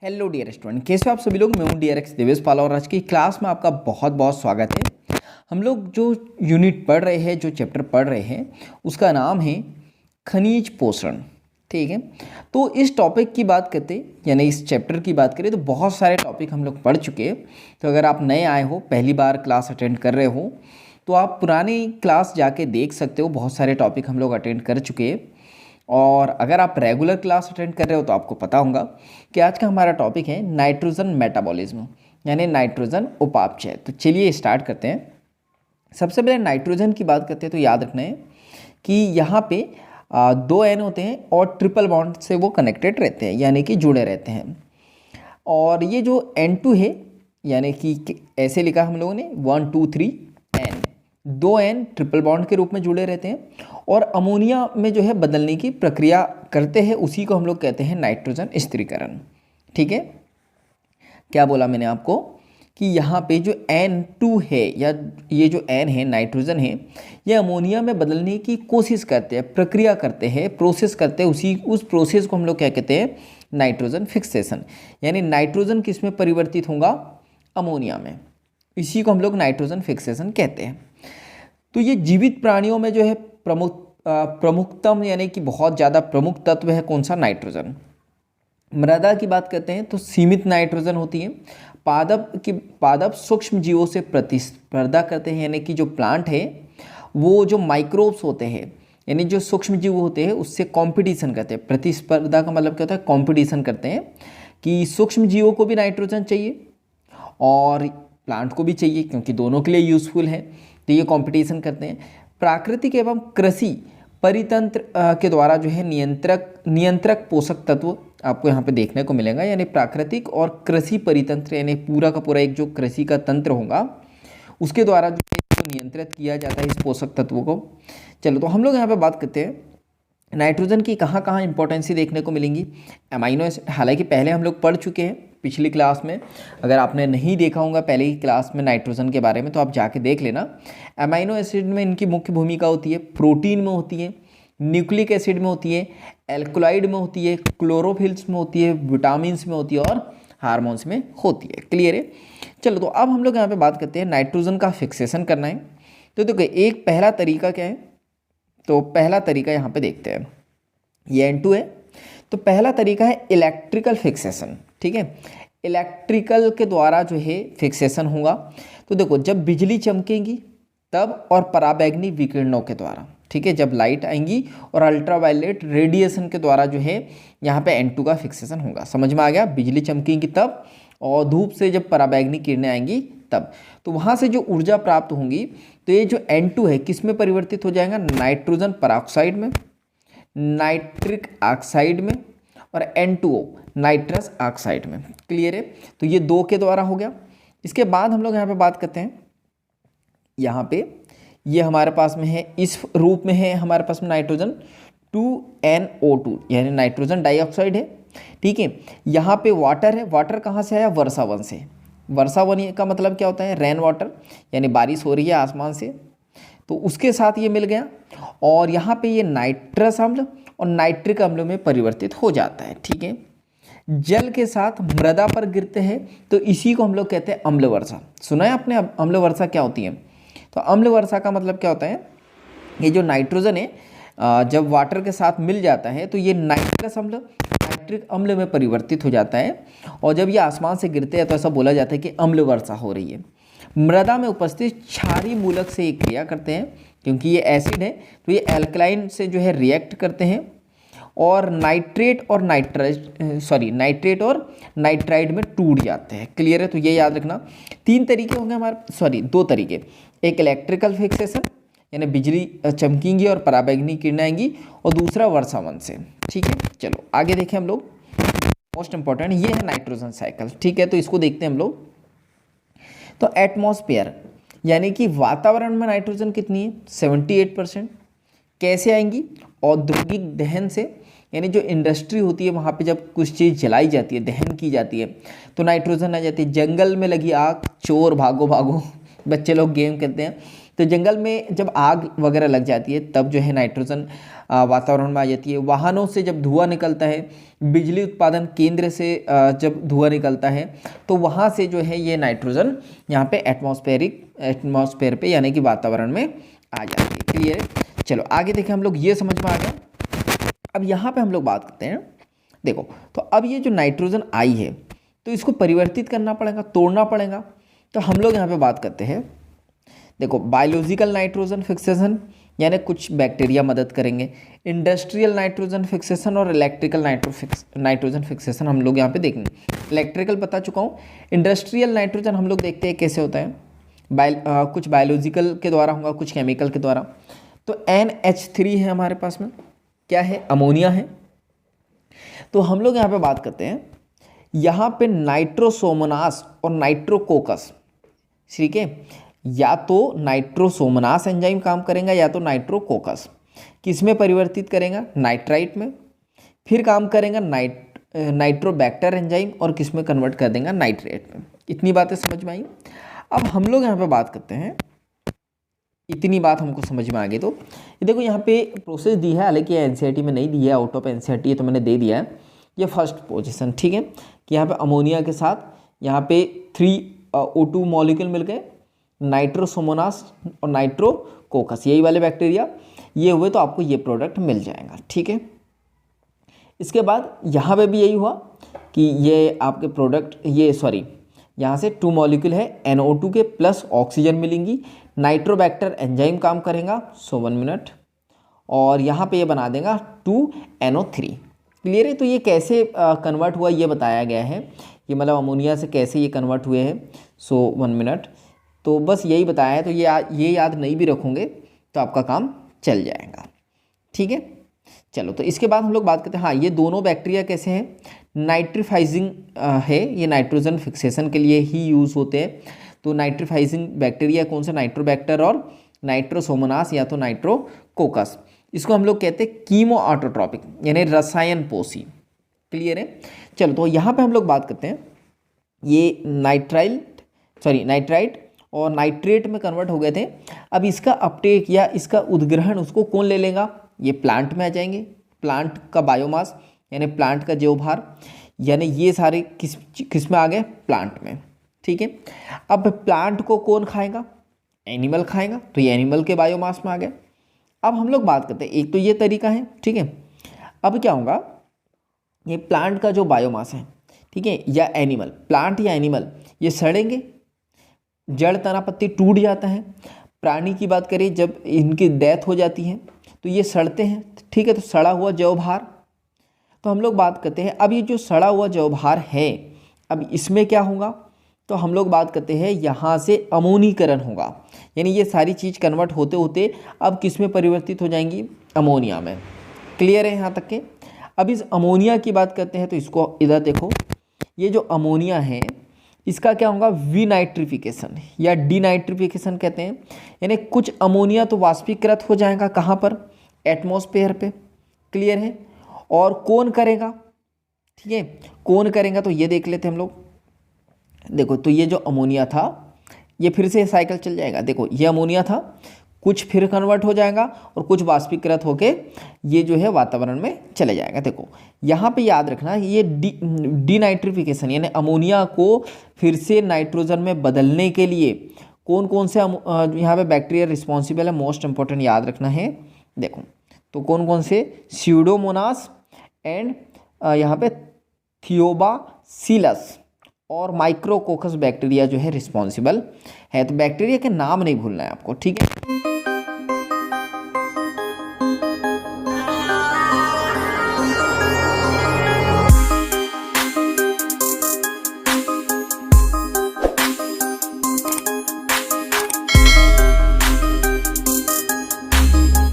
Hello dear student, कैसे हो आप सभी लोग। मैं हूं डीआरएक्स देवेश पाला और आज की क्लास में आपका बहुत बहुत स्वागत है। हम लोग जो यूनिट पढ़ रहे हैं, जो चैप्टर पढ़ रहे हैं, उसका नाम है खनिज पोषण। ठीक है, तो इस टॉपिक की बात करते यानी इस चैप्टर की बात करें तो बहुत सारे टॉपिक हम लोग पढ़ चुके हैं। तो अगर आप नए आए हो, पहली बार क्लास अटेंड कर रहे हो, तो आप पुरानी क्लास जाके देख सकते हो। बहुत सारे टॉपिक हम लोग अटेंड कर चुके हैं। और अगर आप रेगुलर क्लास अटेंड कर रहे हो तो आपको पता होगा कि आज का हमारा टॉपिक है नाइट्रोजन मेटाबॉलिज्म, यानी नाइट्रोजन उपापचय। तो चलिए स्टार्ट करते हैं। सबसे पहले नाइट्रोजन की बात करते हैं तो याद रखना है कि यहाँ पे दो एन होते हैं और ट्रिपल बॉन्ड से वो कनेक्टेड रहते हैं, यानी कि जुड़े रहते हैं। और ये जो N2 है, यानी कि ऐसे लिखा हम लोगों ने 1 2 3 N, दो एन ट्रिपल बॉन्ड के रूप में जुड़े रहते हैं और अमोनिया में जो है बदलने की प्रक्रिया करते हैं। उसी को हम लोग कहते हैं नाइट्रोजन स्थिरीकरण। ठीक है, क्या बोला मैंने आपको कि यहाँ पे जो N2 है या ये जो N है, नाइट्रोजन है, ये अमोनिया में बदलने की कोशिश करते हैं, प्रक्रिया करते हैं, प्रोसेस करते हैं। उस प्रोसेस को हम लोग क्या कहते हैं, नाइट्रोजन फिक्सेशन। यानी नाइट्रोजन किस में परिवर्तित होगा, अमोनिया में। इसी को हम लोग नाइट्रोजन फिक्सेशन कहते हैं। तो ये जीवित प्राणियों में जो है प्रमुखतम यानी कि बहुत ज़्यादा प्रमुख तत्व है कौन सा, नाइट्रोजन। मृदा की बात करते हैं तो सीमित नाइट्रोजन होती है। पादप सूक्ष्म जीवों से प्रतिस्पर्धा करते हैं, यानी कि जो प्लांट है वो जो माइक्रोब्स होते हैं, यानी जो सूक्ष्म जीव होते हैं, उससे कंपटीशन करते हैं। प्रतिस्पर्धा का मतलब क्या होता है, कंपटीशन करते हैं कि सूक्ष्म जीवों को भी नाइट्रोजन चाहिए और प्लांट को भी चाहिए, क्योंकि दोनों के लिए यूजफुल है। तो ये कंपटीशन करते हैं। प्राकृतिक एवं कृषि परितंत्र के द्वारा जो है नियंत्रक पोषक तत्व आपको यहाँ पे देखने को मिलेगा। यानी प्राकृतिक और कृषि परितंत्र, यानी पूरा का पूरा एक जो कृषि का तंत्र होगा, उसके द्वारा जो है इसको नियंत्रित किया जाता है, इस पोषक तत्वों को। चलो, तो हम लोग यहाँ पे बात करते हैं नाइट्रोजन की कहाँ कहाँ इंपॉर्टेंसी देखने को मिलेंगी। अमाइनो एसिड, हालांकि पहले हम लोग पढ़ चुके हैं पिछली क्लास में। अगर आपने नहीं देखा होगा पहले की क्लास में नाइट्रोजन के बारे में, तो आप जाके देख लेना। अमाइनो एसिड में इनकी मुख्य भूमिका होती है, प्रोटीन में होती है, न्यूक्लिक एसिड में होती है, एल्कलॉइड में होती है, क्लोरोफिल्स में होती है, विटामिन्स में होती है और हार्मोन्स में होती है। क्लियर है। चलो, तो अब हम लोग यहाँ पे बात करते हैं नाइट्रोजन का फिक्सेशन करना है। तो देखो, एक पहला तरीका क्या है, तो पहला तरीका यहाँ पे देखते हैं। ये N2 है, तो पहला तरीका है इलेक्ट्रिकल फिक्सेशन। ठीक है, इलेक्ट्रिकल के द्वारा जो है फिक्सेशन होगा। तो देखो, जब बिजली चमकेगी तब, और पराबैंगनी विकिरणों के द्वारा, ठीक है, जब लाइट आएंगी और अल्ट्रावायलेट रेडिएशन के द्वारा जो है यहाँ पे N2 का फिक्सेशन होगा। समझ में आ गया, बिजली चमकेगी तब और धूप से जब पराबैंगनी किरणें आएंगी तब, तो वहाँ से जो ऊर्जा प्राप्त होंगी, तो ये जो N2 है किस में परिवर्तित हो जाएगा, नाइट्रोजन परऑक्साइड में, नाइट्रिक ऑक्साइड में और N2O नाइट्रस ऑक्साइड में। क्लियर है। तो ये दो के द्वारा हो गया। इसके बाद हम लोग यहाँ पे बात करते हैं, यहाँ पे ये हमारे पास में है, इस रूप में है हमारे पास में नाइट्रोजन 2NO2, यानी नाइट्रोजन डाइऑक्साइड है। ठीक है, यहाँ पे वाटर है। वाटर कहाँ से आया, वर्षा वन से। वर्षा वन का मतलब क्या होता है, रेन वाटर, यानी बारिश हो रही है आसमान से, तो उसके साथ ये मिल गया और यहाँ पे ये नाइट्रस अम्ल और नाइट्रिक अम्ल में परिवर्तित हो जाता है। ठीक है, जल के साथ मृदा पर गिरते हैं, तो इसी को हम लोग कहते हैं अम्ल वर्षा। सुना है आपने अम्ल वर्षा क्या होती है? तो अम्ल वर्षा का मतलब क्या होता है, ये जो नाइट्रोजन है जब वाटर के साथ मिल जाता है तो ये नाइट्रस अम्ल नाइट्रिक अम्ल में परिवर्तित हो जाता है, और जब ये आसमान से गिरते हैं तो ऐसा बोला जाता है कि अम्ल वर्षा हो रही है। मृदा में उपस्थित क्षारीय मूलक से ये क्रिया करते हैं, क्योंकि ये एसिड है तो ये एल्कलाइन से जो है रिएक्ट करते हैं और नाइट्रेट और नाइट्राइड में टूट जाते हैं। क्लियर है। तो ये याद रखना, तीन तरीके होंगे हमारे, दो तरीके। एक इलेक्ट्रिकल फिक्सेशन, यानी बिजली चमकेंगी और पराबैंगनी किरणें आएंगी, और दूसरा वर्षा वन से। ठीक है, चलो आगे देखें हम लोग। मोस्ट इंपॉर्टेंट ये है नाइट्रोजन साइकिल। ठीक है, तो इसको देखते हैं हम लोग। तो एटमॉस्फेयर, यानी कि वातावरण में नाइट्रोजन कितनी है, 78%। कैसे आएंगी, औद्योगिक दहन से, यानी जो इंडस्ट्री होती है वहाँ पे जब कुछ चीज़ जलाई जाती है, दहन की जाती है, तो नाइट्रोजन आ जाती है। जंगल में लगी आग, चोर भागो भागो, बच्चे लोग गेम खेलते हैं, तो जंगल में जब आग वगैरह लग जाती है तब जो है नाइट्रोजन वातावरण में आ जाती है। वाहनों से जब धुआं निकलता है, बिजली उत्पादन केंद्र से जब धुआं निकलता है तो वहाँ से जो है ये नाइट्रोजन यहाँ पे एटमॉस्फेयर पे यानी कि वातावरण में आ जाती है। क्लियर है? चलो आगे देखें हम लोग, ये समझ में आ गया। अब यहाँ पे हम लोग बात करते हैं, देखो तो अब ये जो नाइट्रोजन आई है तो इसको परिवर्तित करना पड़ेगा, तोड़ना पड़ेगा। तो हम लोग यहाँ पे बात करते हैं, देखो बायोलॉजिकल नाइट्रोजन फिक्सेशन यानी कुछ बैक्टीरिया मदद करेंगे, इंडस्ट्रियल नाइट्रोजन फिक्सेशन और इलेक्ट्रिकल नाइट्रोजन फिक्सेशन हम लोग यहाँ पे देखेंगे। इलेक्ट्रिकल बता चुका हूँ, इंडस्ट्रियल नाइट्रोजन हम लोग देखते हैं कैसे होता है, कुछ बायोलॉजिकल के द्वारा होगा, कुछ केमिकल के द्वारा। तो NH3 है हमारे पास में, क्या है, अमोनिया है। तो हम लोग यहाँ पे बात करते हैं, यहाँ पे नाइट्रोसोमोनास और नाइट्रोकोकस, ठीक है, या तो नाइट्रोसोमोनास एंजाइम काम करेगा या तो नाइट्रोकोकस। किस में परिवर्तित करेगा, नाइट्राइट में। फिर काम करेगा नाइट्रोबैक्टर एंजाइम और किस में कन्वर्ट कर देगा, नाइट्रेट में। इतनी बातें समझ में आई। अब हम लोग यहाँ पे बात करते हैं, इतनी बात हमको समझ में आ गई। तो ये देखो यहाँ पे प्रोसेस दी है, हालांकि NCERT में नहीं दी है, आउट ऑफ NCERT तो मैंने दे दिया है। ये फर्स्ट पोजीशन, ठीक है, कि यहाँ पे अमोनिया के साथ यहाँ पे 3O2 मॉलिक्यूल मिल गए, नाइट्रोसोमोनास और नाइट्रोकोकस, यही वाले बैक्टीरिया ये हुए, तो आपको ये प्रोडक्ट मिल जाएगा, ठीक है। इसके बाद यहाँ पे भी यही हुआ कि ये आपके प्रोडक्ट, ये सॉरी यहाँ से 2 मॉलिक्यूल है, NO2 के प्लस ऑक्सीजन मिलेंगी, नाइट्रोबैक्टर एंजाइम काम करेगा, सो 1 मिनट, और यहाँ पे ये बना देगा 2NO3। क्लियर है? तो ये कैसे कन्वर्ट हुआ ये बताया गया है, ये मतलब अमोनिया से कैसे ये कन्वर्ट हुए हैं, सो 1 मिनट। तो बस यही बताया है, तो ये याद नहीं भी रखोगे तो आपका काम चल जाएगा, ठीक है। चलो तो इसके बाद हम लोग बात करते हैं, हाँ ये दोनों बैक्टीरिया कैसे हैं, नाइट्रीफाइजिंग है, ये नाइट्रोजन फिक्सेशन के लिए ही यूज़ होते हैं। तो नाइट्रीफाइजिंग बैक्टीरिया कौन से, नाइट्रोबैक्टर और नाइट्रोसोमोनास या तो नाइट्रोकोकस। इसको हम लोग कहते हैं कीमो ऑटोट्रॉपिक यानी रसायन पोषी। क्लियर है? चलो तो यहाँ पे हम लोग बात करते हैं, ये नाइट्राइट और नाइट्रेट में कन्वर्ट हो गए थे। अब इसका अपटेक या इसका उद्ग्रहण उसको कौन ले लेगा, ये प्लांट में आ जाएंगे, प्लांट का बायोमास यानी प्लांट का जैवभार, यानी ये सारे किस में आ गए, प्लांट में, ठीक है। अब प्लांट को कौन खाएगा, एनिमल खाएगा, तो ये एनिमल के बायोमास में आ गए। अब हम लोग बात करते हैं, एक तो ये तरीका है, ठीक है। अब क्या होगा, ये प्लांट का जो बायोमास है, ठीक है, या एनिमल, प्लांट या एनिमल, ये सड़ेंगे, जड़ तना पत्ती टूट जाता है। प्राणी की बात करें, जब इनकी डेथ हो जाती है तो ये सड़ते हैं, ठीक है, तो सड़ा हुआ जैवभार। तो हम लोग बात करते हैं, अब ये जो सड़ा हुआ जैवभार है, अब इसमें क्या होगा, तो हम लोग बात करते हैं यहाँ से अमोनीकरण होगा, यानी ये सारी चीज़ कन्वर्ट होते होते अब किस में परिवर्तित हो जाएंगी, अमोनिया में। क्लियर है यहाँ तक के? अब इस अमोनिया की बात करते हैं, तो इसको इधर देखो, ये जो अमोनिया है इसका क्या होगा, विनाइट्रिफिकेशन या डीनाइट्रिफिकेशन कहते हैं, यानी कुछ अमोनिया तो वाष्पीकृत हो जाएगा, कहाँ पर, एटमॉस्फेयर पे। क्लियर है? और कौन करेगा, ठीक है, कौन करेगा, तो ये देख लेते हैं हम लोग। देखो तो ये जो अमोनिया था ये फिर से साइकिल चल जाएगा, देखो ये अमोनिया था, कुछ फिर कन्वर्ट हो जाएगा और कुछ वाष्पीकृत होके ये जो है वातावरण में चले जाएगा। देखो यहाँ पे याद रखना, ये डीनाइट्रिफिकेशन यानी अमोनिया को फिर से नाइट्रोजन में बदलने के लिए कौन कौन से यहाँ पे बैक्टीरिया रिस्पॉन्सिबल है, मोस्ट इंपॉर्टेंट याद रखना है। देखो तो कौन कौन से, स्यूडोमोनास एंड यहाँ पे थियोबासिलस और माइक्रोकोकस बैक्टीरिया जो है रिस्पॉन्सिबल है। तो बैक्टीरिया के नाम नहीं भूलना है आपको, ठीक है।